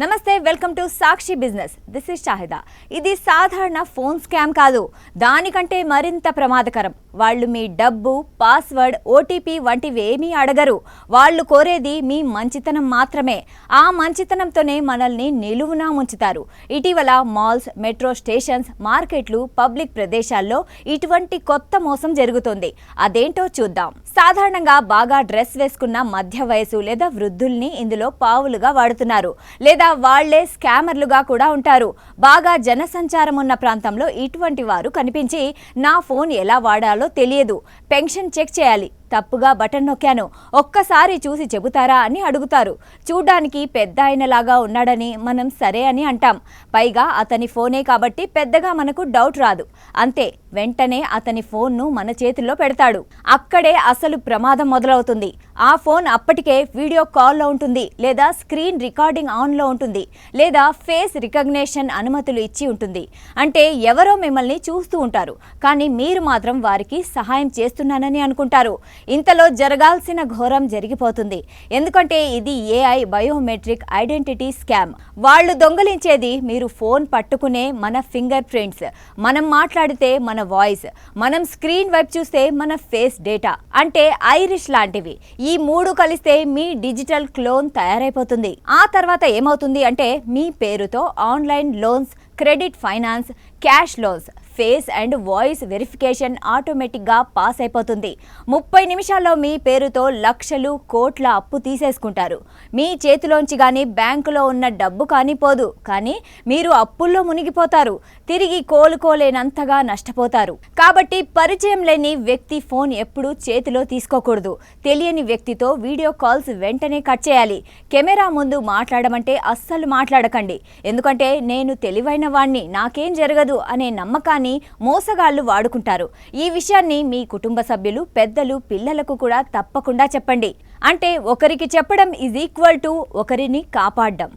నమస్తే, welcome to Sakshi business. This is Shahida. ఇది సాధారణ ఫోన్ స్కామ్ కాదు, దానికంటే మరింత ప్రమాదకరం. వాళ్ళు మీ డబ్బు, పాస్వర్డ్, ఓటీపీ వంటివి ఏమీ అడగరు. వాళ్ళు కోరేది మీ మంచితనం మాత్రమే. ఆ మంచితనంతోనే మనల్ని నిలువునా ఉంచుతారు. ఇటీవల మాల్స్, మెట్రో స్టేషన్స్, మార్కెట్లు, పబ్లిక్ ప్రదేశాల్లో ఇటువంటి కొత్త మోసం జరుగుతోంది. అదేంటో చూద్దాం. సాధారణంగా బాగా డ్రెస్ వేసుకున్న మధ్య వయసు లేదా వృద్ధుల్ని ఇందులో పావులుగా వాడుతున్నారు, లేదా వాళ్లే స్కామర్లుగా కూడా ఉంటారు. బాగా జనసంచారం ఉన్న ప్రాంతంలో ఇటువంటి వారు కనిపించి, నా ఫోన్ ఎలా వాడాలో తెలియదు, పెన్షన్ చెక్ చేయాలి, తప్పుగా బటన్ నొక్కాను, ఒక్కసారి చూసి చెబుతారా అని అడుగుతారు. చూడ్డానికి పెద్ద ఆయనలాగా ఉన్నాడని మనం సరే అని అంటాం. పైగా అతని ఫోనే కాబట్టి పెద్దగా మనకు డౌట్ రాదు. అంతే, వెంటనే అతని ఫోన్ను మన చేతుల్లో పెడతాడు. అక్కడే అసలు ప్రమాదం మొదలవుతుంది. ఆ ఫోన్ అప్పటికే వీడియో కాల్లో ఉంటుంది, లేదా స్క్రీన్ రికార్డింగ్ ఆన్లో ఉంటుంది, లేదా ఫేస్ రికగ్నిషన్ అనుమతులు ఇచ్చి ఉంటుంది. అంటే ఎవరో మిమ్మల్ని చూస్తూ ఉంటారు, కానీ మీరు మాత్రం వారికి సహాయం చేస్తున్నానని అనుకుంటారు. ఇంతలో జరగాల్సిన ఘోరం జరిగిపోతుంది. ఎందుకంటే ఇది ఏఐ బయోమెట్రిక్ ఐడెంటిటీ స్కామ్. వాళ్ళు దొంగలించేది మీరు ఫోన్ పట్టుకునే మన ఫింగర్ ప్రింట్స్, మనం మాట్లాడితే మన వాయిస్, మనం స్క్రీన్ వైపు చూస్తే మన ఫేస్ డేటా, అంటే ఐరిష్ లాంటివి. ఈ మూడు కలిస్తే మీ డిజిటల్ క్లోన్ తయారైపోతుంది. ఆ తర్వాత ఏమవుతుంది అంటే, మీ పేరుతో online loans, credit, finance, cash loans, face and voice verification ఆటోమేటిక్గా పాస్ అయిపోతుంది. 30 నిమిషాల్లో మీ పేరుతో లక్షలు, కోట్ల అప్పు తీసేసుకుంటారు. మీ చేతిలోంచి కానీ బ్యాంకులో ఉన్న డబ్బు కానీ పోదు, కానీ మీరు అప్పుల్లో మునిగిపోతారు. తిరిగి కోలుకోలేనంతగా నష్టపోతారు. కాబట్టి పరిచయం లేని వ్యక్తి ఫోన్ ఎప్పుడూ చేతిలో తీసుకోకూడదు. తెలియని వ్యక్తితో వీడియో కాల్స్ వెంటనే కట్ చేయాలి. కెమెరా ముందు మాట్లాడమంటే అస్సలు మాట్లాడకండి. ఎందుకంటే నేను తెలివైన వాణ్ణి, నాకేం జరగదు అనే నమ్మకాన్ని మోసగాళ్లు వాడుకుంటారు. ఈ విషయాన్ని మీ కుటుంబ సభ్యులు, పెద్దలు, పిల్లలకు కూడా తప్పకుండా చెప్పండి. అంటే ఒకరికి చెప్పడం ఈజ్ ఈక్వల్ టు ఒకరిని కాపాడడం.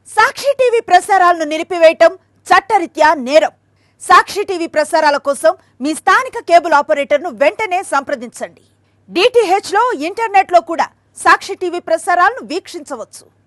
సాక్షి టీవీ ప్రసారాలను నిలిపివేయటం చట్టరీత్యా నేరం. సాక్షి టీవీ ప్రసారాల కోసం మీ స్థానిక కేబుల్ ఆపరేటర్ను వెంటనే సంప్రదించండి. DTH లో, ఇంటర్నెట్ లో కూడా సాక్షి టీవీ ప్రసారాలను వీక్షించవచ్చు.